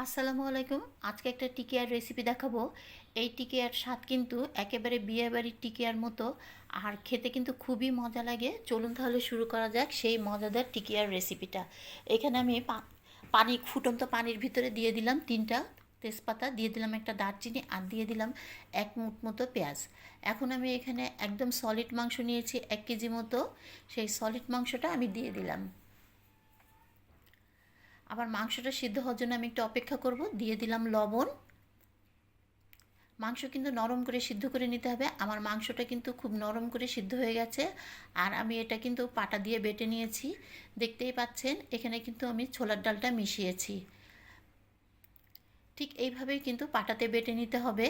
আসসালামু আলাইকুম। আজকে একটা টিকিয়ার রেসিপি দেখাবো। এই টিকিয়ার স্বাদ কিন্তু একেবারে বিয়েবাড়ির টিকিয়ার মতো, আর খেতে কিন্তু খুবই মজা লাগে। চলুন তাহলে শুরু করা যাক সেই মজাদার টিকিয়ার রেসিপিটা। এখানে আমি পানি, ফুটন্ত পানির ভিতরে দিয়ে দিলাম 3টা তেজপাতা, দিয়ে দিলাম একটা দারচিনি, আর দিয়ে দিলাম 1 মুঠ মতো পেঁয়াজ। এখন আমি এখানে একদম সলিড মাংস নিয়েছি 1 কেজি মতো। সেই সলিড মাংসটা আমি দিয়ে দিলাম। আবার মাংসটা সিদ্ধ হওয়ার জন্য আমি একটু অপেক্ষা করব। দিয়ে দিলাম লবণ। মাংস কিন্তু নরম করে সিদ্ধ করে নিতে হবে। আমার মাংসটা কিন্তু খুব নরম করে সিদ্ধ হয়ে গেছে, আর আমি এটা কিন্তু পাটা দিয়ে বেটে নিয়েছি। দেখতেই পাচ্ছেন এখানে কিন্তু আমি ছোলার ডালটা মিশিয়েছি। ঠিক এইভাবেই কিন্তু পাটাতে বেটে নিতে হবে।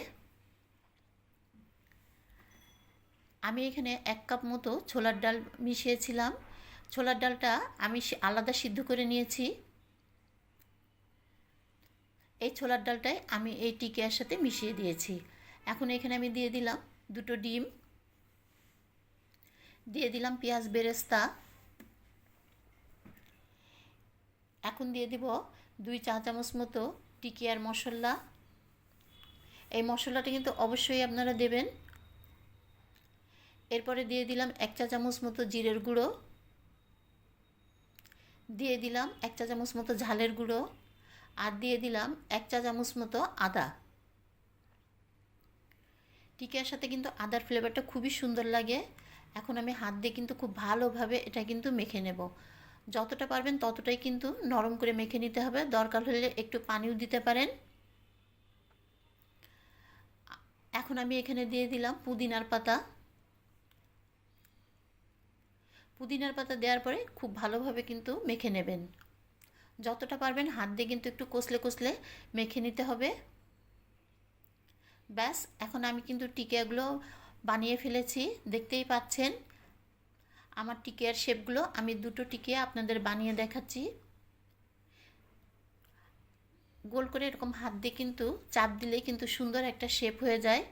আমি এখানে 1 কাপ মতো ছোলার ডাল মিশিয়েছিলাম। ছোলার ডালটা আমি আলাদা সিদ্ধ করে নিয়েছি। এই ছোলার ডালটাই আমি এই টিকিয়ার সাথে মিশিয়ে দিয়েছি। এখন এখানে আমি দিয়ে দিলাম 2টো ডিম, দিয়ে দিলাম পেঁয়াজ বেরেস্তা। এখন দিয়ে দিব 2 চা চামচ মতো টিকিয়ার মশলা। এই মশলাটা কিন্তু অবশ্যই আপনারা দেবেন। এরপরে দিয়ে দিলাম 1 চা চামচ মতো জিরের গুঁড়ো, দিয়ে দিলাম 1 চা চামচ মতো ঝালের গুঁড়ো, আর দিয়ে দিলাম 1 চা চামচ মতো আদা। টিকিয়ার সাথে কিন্তু আদার ফ্লেভারটা খুবই সুন্দর লাগে। এখন আমি হাত দিয়ে কিন্তু খুব ভালোভাবে এটা কিন্তু মেখে নেব। যতটা পারবেন ততটাই কিন্তু নরম করে মেখে নিতে হবে। দরকার হলে একটু পানিও দিতে পারেন। এখন আমি এখানে দিয়ে দিলাম পুদিনার পাতা। পুদিনার পাতা দেওয়ার পরে খুব ভালোভাবে কিন্তু মেখে নেবেন। যতটা পারবেন হাত দিয়ে কিন্তু একটু কষলে কষলে মেখে নিতে হবে। ব্যাস, এখন আমি কিন্তু টিকিয়াগুলো বানিয়ে ফেলেছি। দেখতেই পাচ্ছেন আমার টিকিয়ার শেপগুলো। আমি 2টো টিকিয়া আপনাদের বানিয়ে দেখাচ্ছি। গোল করে এরকম হাত দিয়ে কিন্তু চাপ দিলেই কিন্তু সুন্দর একটা শেপ হয়ে যায়।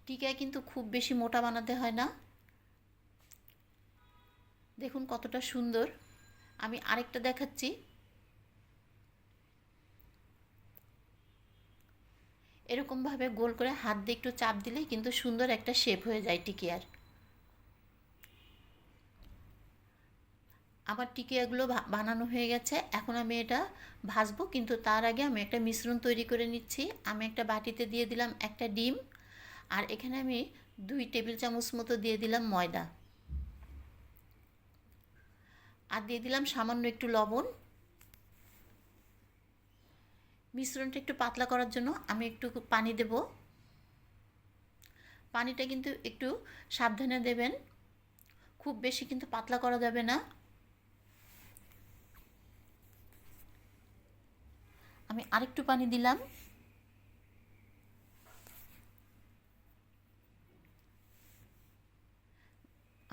টিকিয়া কিন্তু খুব বেশি মোটা বানাতে হয় না। দেখুন কতটা সুন্দর। আমি আরেকটা দেখাচ্ছি। এরকমভাবে গোল করে হাত দিয়ে একটু চাপ দিলেই কিন্তু সুন্দর একটা শেপ হয়ে যায় টিকিয়ার। আমার টিকিয়াগুলো বানানো হয়ে গেছে। এখন আমি এটা ভাজবো, কিন্তু তার আগে আমি একটা মিশ্রণ তৈরি করে নিচ্ছি। আমি একটা বাটিতে দিয়ে দিলাম একটা ডিম, আর এখানে আমি 2 টেবিল চামচ মতো দিয়ে দিলাম ময়দা, আর দিয়ে দিলাম সামান্য একটু লবণ। মিশ্রণটা একটু পাতলা করার জন্য আমি একটু পানি দেব। পানিটা কিন্তু একটু সাবধানে দেবেন, খুব বেশি কিন্তু পাতলা করা যাবে না। আমি আরেকটু পানি দিলাম।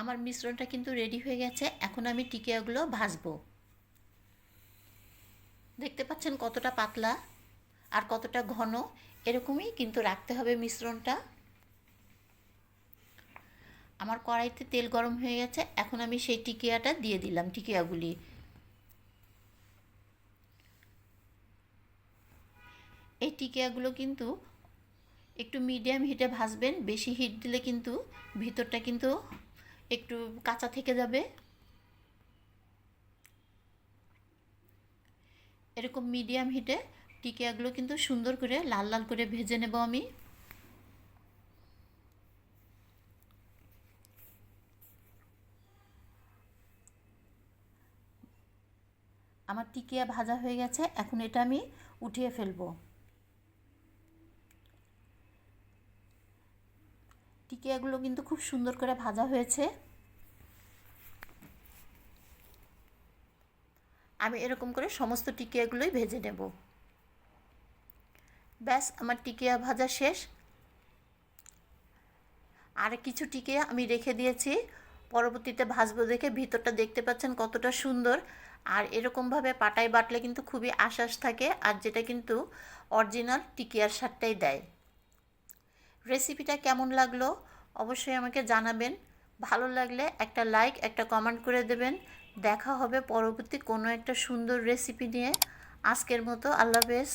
আমার মিশ্রণটা কিন্তু রেডি হয়ে গেছে। এখন আমি টিকিয়াগুলো ভাজবো। দেখতে পাচ্ছেন কতটা পাতলা আর কতটা ঘন। এরকমই কিন্তু রাখতে হবে মিশ্রণটা। আমার কড়াইতে তেল গরম হয়ে গেছে। এখন আমি সেই টিকিয়াটা দিয়ে দিলাম, টিকিয়াগুলি। এই টিকিয়াগুলো কিন্তু একটু মিডিয়াম হিটে ভাজবেন। বেশি হিট দিলে কিন্তু ভিতরটা কিন্তু একটু কাঁচা থেকে যাবে। এরকম মিডিয়াম হিটে টিকিয়াগুলো কিন্তু সুন্দর করে লাল লাল করে ভেজে নেব আমি। আমার টিকিয়া ভাজা হয়ে গেছে। এখন এটা আমি উঠিয়ে ফেলবো। টিকিয়াগুলো কিন্তু খুব সুন্দর করে ভাজা হয়েছে। আমি এরকম করে সমস্ত টিকিয়াগুলোই ভেজে নেব। ব্যাস, আমার টিকিয়া ভাজা শেষ। আর কিছু টিকিয়া আমি রেখে দিয়েছি, পরবর্তীতে ভাজবো দেখে। ভিতরটা দেখতে পাচ্ছেন কতটা সুন্দর। আর এরকমভাবে পাটায় বাটলে কিন্তু খুবই আশ্বাস থাকে, আর যেটা কিন্তু অরিজিনাল টিকিয়ার স্বাদটাই দেয়। রেসিপিটা কেমন লাগলো অবশ্যই আমাকে জানাবেন। ভালো লাগলে একটা লাইক, একটা কমেন্ট করে দেবেন। দেখা হবে পরবর্তী কোনো একটা সুন্দর রেসিপি নিয়ে। আজকের মতো আল্লাহ হাফেজ।